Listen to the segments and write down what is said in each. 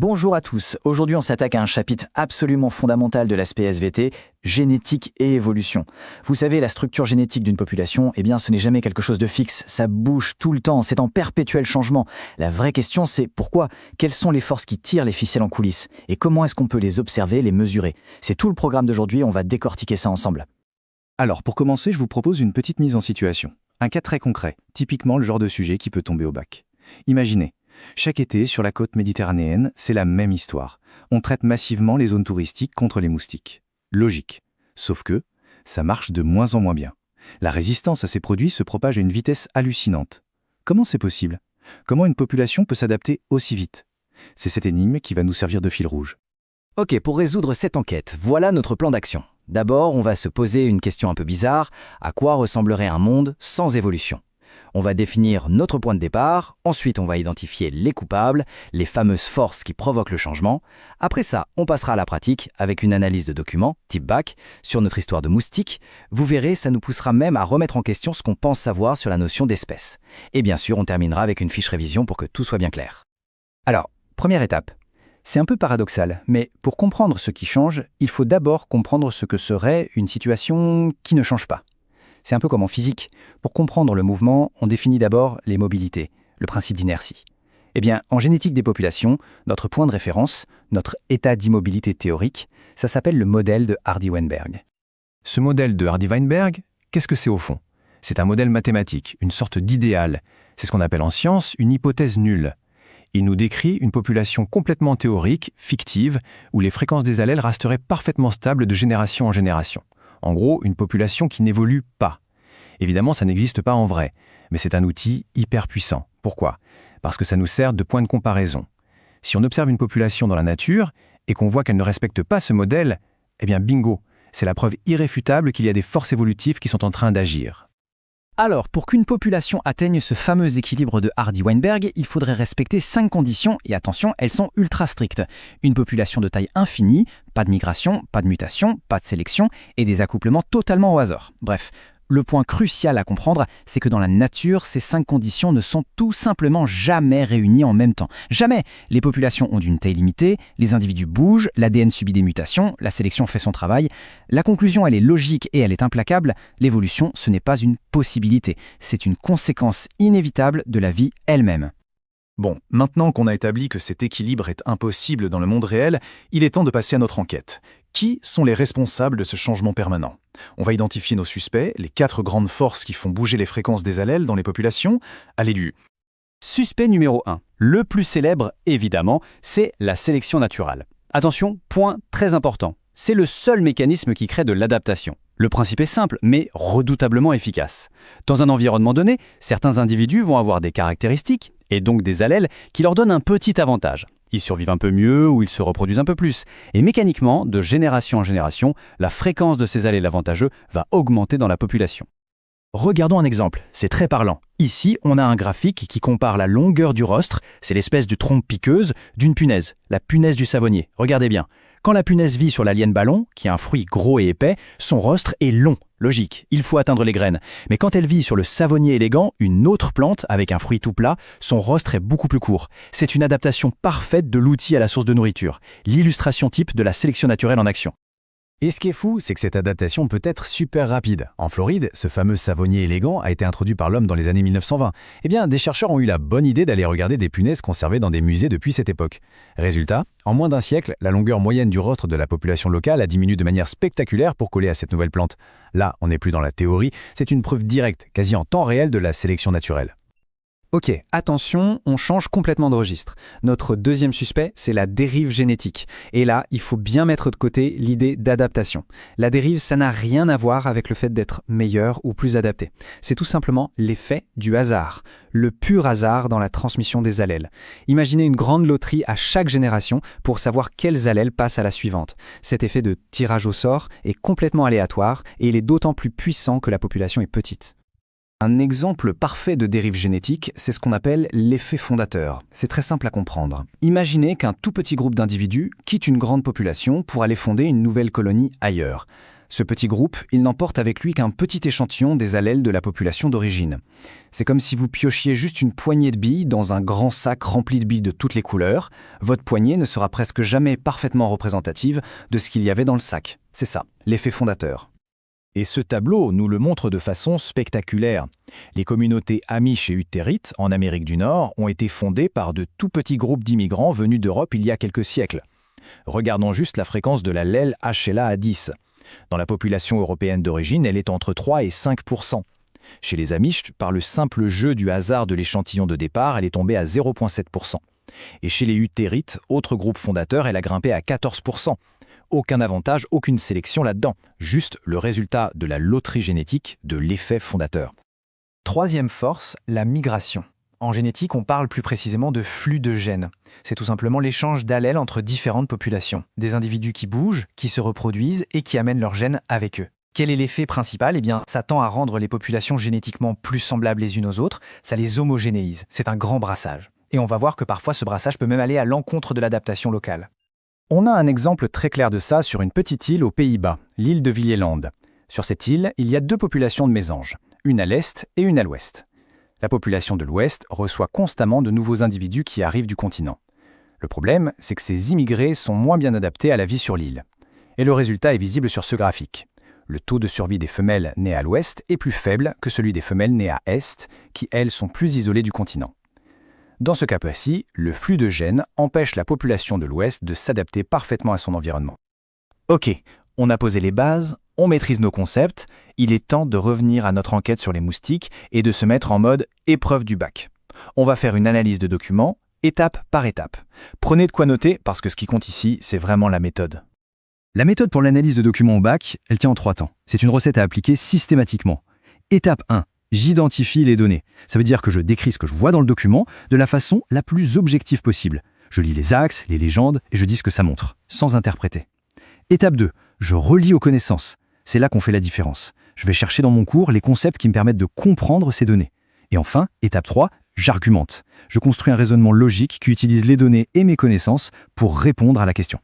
Bonjour à tous, aujourd'hui on s'attaque à un chapitre absolument fondamental de l'aspect SVT, génétique et évolution. Vous savez, la structure génétique d'une population, eh bien ce n'est jamais quelque chose de fixe, ça bouge tout le temps, c'est en perpétuel changement. La vraie question c'est pourquoi? Quelles sont les forces qui tirent les ficelles en coulisses? Et comment est-ce qu'on peut les observer, les mesurer? C'est tout le programme d'aujourd'hui, on va décortiquer ça ensemble. Alors, pour commencer, je vous propose une petite mise en situation. Un cas très concret, typiquement le genre de sujet qui peut tomber au bac. Imaginez, chaque été, sur la côte méditerranéenne, c'est la même histoire. On traite massivement les zones touristiques contre les moustiques. Logique. Sauf que, ça marche de moins en moins bien. La résistance à ces produits se propage à une vitesse hallucinante. Comment c'est possible? Comment une population peut s'adapter aussi vite? C'est cette énigme qui va nous servir de fil rouge. Ok, pour résoudre cette enquête, voilà notre plan d'action. D'abord, on va se poser une question un peu bizarre, à quoi ressemblerait un monde sans évolution? On va définir notre point de départ, ensuite on va identifier les coupables, les fameuses forces qui provoquent le changement. Après ça, on passera à la pratique avec une analyse de documents, type bac, sur notre histoire de moustiques. Vous verrez, ça nous poussera même à remettre en question ce qu'on pense savoir sur la notion d'espèce. Et bien sûr, on terminera avec une fiche révision pour que tout soit bien clair. Alors, première étape. C'est un peu paradoxal, mais pour comprendre ce qui change, il faut d'abord comprendre ce que serait une situation qui ne change pas. C'est un peu comme en physique. Pour comprendre le mouvement, on définit d'abord les mobilités, le principe d'inertie. Eh bien, en génétique des populations, notre point de référence, notre état d'immobilité théorique, ça s'appelle le modèle de Hardy-Weinberg. Ce modèle de Hardy-Weinberg, qu'est-ce que c'est au fond? C'est un modèle mathématique, une sorte d'idéal. C'est ce qu'on appelle en science une hypothèse nulle. Il nous décrit une population complètement théorique, fictive, où les fréquences des allèles resteraient parfaitement stables de génération en génération. En gros, une population qui n'évolue pas. Évidemment, ça n'existe pas en vrai, mais c'est un outil hyper puissant. Pourquoi? Parce que ça nous sert de point de comparaison. Si on observe une population dans la nature et qu'on voit qu'elle ne respecte pas ce modèle, eh bien bingo, c'est la preuve irréfutable qu'il y a des forces évolutives qui sont en train d'agir. Alors, pour qu'une population atteigne ce fameux équilibre de Hardy-Weinberg, il faudrait respecter 5 conditions, et attention, elles sont ultra strictes. Une population de taille infinie, pas de migration, pas de mutation, pas de sélection, et des accouplements totalement au hasard. Bref, le point crucial à comprendre, c'est que dans la nature, ces 5 conditions ne sont tout simplement jamais réunies en même temps. Jamais! Les populations ont d'une taille limitée, les individus bougent, l'ADN subit des mutations, la sélection fait son travail. La conclusion, elle est logique et elle est implacable. L'évolution, ce n'est pas une possibilité, c'est une conséquence inévitable de la vie elle-même. Bon, maintenant qu'on a établi que cet équilibre est impossible dans le monde réel, il est temps de passer à notre enquête. Qui sont les responsables de ce changement permanent? On va identifier nos suspects, les 4 grandes forces qui font bouger les fréquences des allèles dans les populations. Allez du Suspect numéro 1, le plus célèbre évidemment, c'est la sélection naturelle. Attention, point très important, c'est le seul mécanisme qui crée de l'adaptation. Le principe est simple, mais redoutablement efficace. Dans un environnement donné, certains individus vont avoir des caractéristiques, et donc des allèles, qui leur donnent un petit avantage. Ils survivent un peu mieux ou ils se reproduisent un peu plus. Et mécaniquement, de génération en génération, la fréquence de ces allèles avantageux va augmenter dans la population. Regardons un exemple, c'est très parlant. Ici, on a un graphique qui compare la longueur du rostre, c'est l'espèce de trompe piqueuse, d'une punaise, la punaise du savonnier. Regardez bien. Quand la punaise vit sur la liane ballon, qui est un fruit gros et épais, son rostre est long. Logique, il faut atteindre les graines. Mais quand elle vit sur le savonnier élégant, une autre plante avec un fruit tout plat, son rostre est beaucoup plus court. C'est une adaptation parfaite de l'outil à la source de nourriture. L'illustration type de la sélection naturelle en action. Et ce qui est fou, c'est que cette adaptation peut être super rapide. En Floride, ce fameux savonnier élégant a été introduit par l'homme dans les années 1920. Eh bien, des chercheurs ont eu la bonne idée d'aller regarder des punaises conservées dans des musées depuis cette époque. Résultat, en moins d'un siècle, la longueur moyenne du rostre de la population locale a diminué de manière spectaculaire pour coller à cette nouvelle plante. Là, on n'est plus dans la théorie, c'est une preuve directe, quasi en temps réel de la sélection naturelle. Ok, attention, on change complètement de registre. Notre deuxième suspect, c'est la dérive génétique. Et là, il faut bien mettre de côté l'idée d'adaptation. La dérive, ça n'a rien à voir avec le fait d'être meilleur ou plus adapté. C'est tout simplement l'effet du hasard, le pur hasard dans la transmission des allèles. Imaginez une grande loterie à chaque génération pour savoir quels allèles passent à la suivante. Cet effet de tirage au sort est complètement aléatoire et il est d'autant plus puissant que la population est petite. Un exemple parfait de dérive génétique, c'est ce qu'on appelle l'effet fondateur. C'est très simple à comprendre. Imaginez qu'un tout petit groupe d'individus quitte une grande population pour aller fonder une nouvelle colonie ailleurs. Ce petit groupe, il n'emporte avec lui qu'un petit échantillon des allèles de la population d'origine. C'est comme si vous piochiez juste une poignée de billes dans un grand sac rempli de billes de toutes les couleurs. Votre poignée ne sera presque jamais parfaitement représentative de ce qu'il y avait dans le sac. C'est ça, l'effet fondateur. Et ce tableau nous le montre de façon spectaculaire. Les communautés Amish et Ute-Territes, en Amérique du Nord, ont été fondées par de tout petits groupes d'immigrants venus d'Europe il y a quelques siècles. Regardons juste la fréquence de l'allèle HLA à 10. Dans la population européenne d'origine, elle est entre 3 et 5%. Chez les Amish, par le simple jeu du hasard de l'échantillon de départ, elle est tombée à 0,7%. Et chez les Ute-Territes, autre groupe fondateur, elle a grimpé à 14%. Aucun avantage, aucune sélection là-dedans. Juste le résultat de la loterie génétique de l'effet fondateur. Troisième force, la migration. En génétique, on parle plus précisément de flux de gènes. C'est tout simplement l'échange d'allèles entre différentes populations. Des individus qui bougent, qui se reproduisent et qui amènent leurs gènes avec eux. Quel est l'effet principal ? Eh bien, ça tend à rendre les populations génétiquement plus semblables les unes aux autres, ça les homogénéise. C'est un grand brassage. Et on va voir que parfois ce brassage peut même aller à l'encontre de l'adaptation locale. On a un exemple très clair de ça sur une petite île aux Pays-Bas, l'île de Vlieland. Sur cette île, il y a deux populations de mésanges, une à l'est et une à l'ouest. La population de l'ouest reçoit constamment de nouveaux individus qui arrivent du continent. Le problème, c'est que ces immigrés sont moins bien adaptés à la vie sur l'île. Et le résultat est visible sur ce graphique. Le taux de survie des femelles nées à l'ouest est plus faible que celui des femelles nées à est, qui elles sont plus isolées du continent. Dans ce cas précis, le flux de gènes empêche la population de l'Ouest de s'adapter parfaitement à son environnement. Ok, on a posé les bases, on maîtrise nos concepts, il est temps de revenir à notre enquête sur les moustiques et de se mettre en mode épreuve du bac. On va faire une analyse de documents, étape par étape. Prenez de quoi noter parce que ce qui compte ici, c'est vraiment la méthode. La méthode pour l'analyse de documents au bac, elle tient en 3 temps. C'est une recette à appliquer systématiquement. Étape 1. J'identifie les données. Ça veut dire que je décris ce que je vois dans le document de la façon la plus objective possible. Je lis les axes, les légendes et je dis ce que ça montre, sans interpréter. Étape 2. Je relie aux connaissances. C'est là qu'on fait la différence. Je vais chercher dans mon cours les concepts qui me permettent de comprendre ces données. Et enfin, étape 3, j'argumente. Je construis un raisonnement logique qui utilise les données et mes connaissances pour répondre à la question.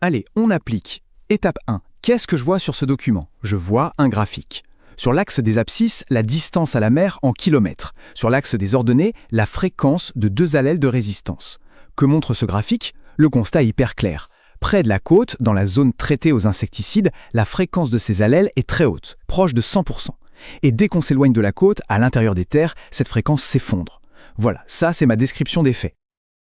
Allez, on applique. Étape 1. Qu'est-ce que je vois sur ce document ? Je vois un graphique. Sur l'axe des abscisses, la distance à la mer en kilomètres. Sur l'axe des ordonnées, la fréquence de 2 allèles de résistance. Que montre ce graphique ? Le constat est hyper clair. Près de la côte, dans la zone traitée aux insecticides, la fréquence de ces allèles est très haute, proche de 100%. Et dès qu'on s'éloigne de la côte, à l'intérieur des terres, cette fréquence s'effondre. Voilà, ça c'est ma description des faits.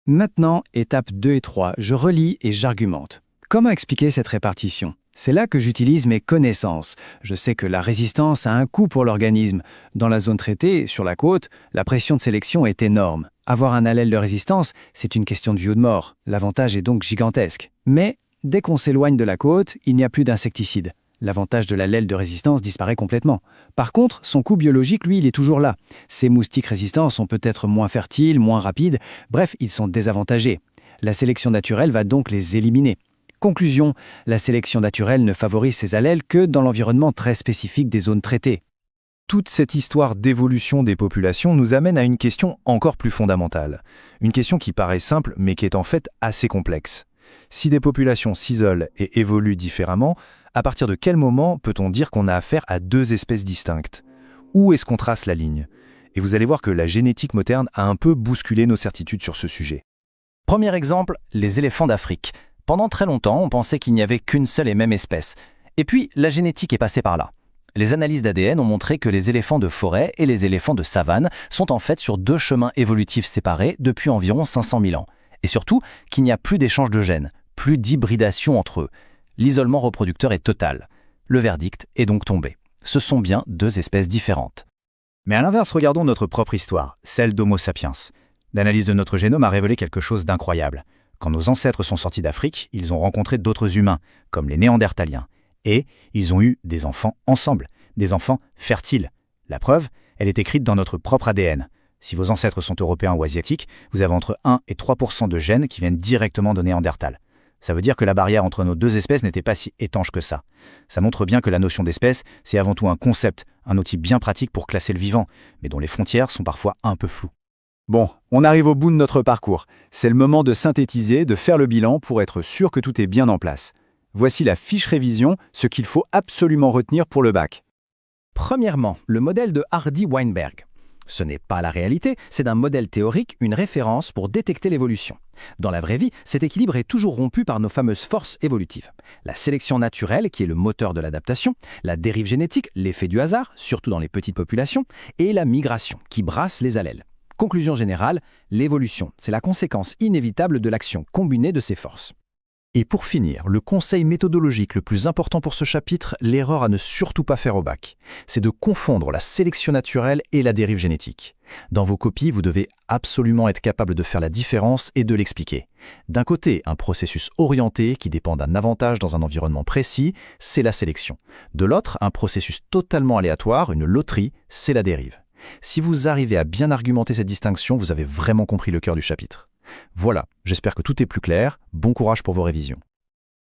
Maintenant, étapes 2 et 3, je relis et j'argumente. Comment expliquer cette répartition ? C'est là que j'utilise mes connaissances. Je sais que la résistance a un coût pour l'organisme. Dans la zone traitée, sur la côte, la pression de sélection est énorme. Avoir un allèle de résistance, c'est une question de vie ou de mort. L'avantage est donc gigantesque. Mais dès qu'on s'éloigne de la côte, il n'y a plus d'insecticides. L'avantage de l'allèle de résistance disparaît complètement. Par contre, son coût biologique, lui, il est toujours là. Ces moustiques résistants sont peut-être moins fertiles, moins rapides. Bref, ils sont désavantagés. La sélection naturelle va donc les éliminer. Conclusion, la sélection naturelle ne favorise ces allèles que dans l'environnement très spécifique des zones traitées. Toute cette histoire d'évolution des populations nous amène à une question encore plus fondamentale. Une question qui paraît simple, mais qui est en fait assez complexe. Si des populations s'isolent et évoluent différemment, à partir de quel moment peut-on dire qu'on a affaire à 2 espèces distinctes ? Où est-ce qu'on trace la ligne ? Et vous allez voir que la génétique moderne a un peu bousculé nos certitudes sur ce sujet. Premier exemple, les éléphants d'Afrique. Pendant très longtemps, on pensait qu'il n'y avait qu'une seule et même espèce. Et puis, la génétique est passée par là. Les analyses d'ADN ont montré que les éléphants de forêt et les éléphants de savane sont en fait sur 2 chemins évolutifs séparés depuis environ 500 000 ans. Et surtout, qu'il n'y a plus d'échange de gènes, plus d'hybridation entre eux. L'isolement reproducteur est total. Le verdict est donc tombé. Ce sont bien 2 espèces différentes. Mais à l'inverse, regardons notre propre histoire, celle d'Homo sapiens. L'analyse de notre génome a révélé quelque chose d'incroyable. Quand nos ancêtres sont sortis d'Afrique, ils ont rencontré d'autres humains, comme les Néandertaliens. Et ils ont eu des enfants ensemble, des enfants fertiles. La preuve, elle est écrite dans notre propre ADN. Si vos ancêtres sont européens ou asiatiques, vous avez entre 1 et 3% de gènes qui viennent directement de Néandertal. Ça veut dire que la barrière entre nos 2 espèces n'était pas si étanche que ça. Ça montre bien que la notion d'espèce, c'est avant tout un concept, un outil bien pratique pour classer le vivant, mais dont les frontières sont parfois un peu floues. Bon, on arrive au bout de notre parcours. C'est le moment de synthétiser, de faire le bilan pour être sûr que tout est bien en place. Voici la fiche révision, ce qu'il faut absolument retenir pour le bac. Premièrement, le modèle de Hardy-Weinberg. Ce n'est pas la réalité, c'est un modèle théorique, une référence pour détecter l'évolution. Dans la vraie vie, cet équilibre est toujours rompu par nos fameuses forces évolutives. La sélection naturelle, qui est le moteur de l'adaptation, la dérive génétique, l'effet du hasard, surtout dans les petites populations, et la migration, qui brasse les allèles. Conclusion générale, l'évolution, c'est la conséquence inévitable de l'action combinée de ces forces. Et pour finir, le conseil méthodologique le plus important pour ce chapitre, l'erreur à ne surtout pas faire au bac, c'est de confondre la sélection naturelle et la dérive génétique. Dans vos copies, vous devez absolument être capable de faire la différence et de l'expliquer. D'un côté, un processus orienté qui dépend d'un avantage dans un environnement précis, c'est la sélection. De l'autre, un processus totalement aléatoire, une loterie, c'est la dérive. Si vous arrivez à bien argumenter cette distinction, vous avez vraiment compris le cœur du chapitre. Voilà, j'espère que tout est plus clair. Bon courage pour vos révisions.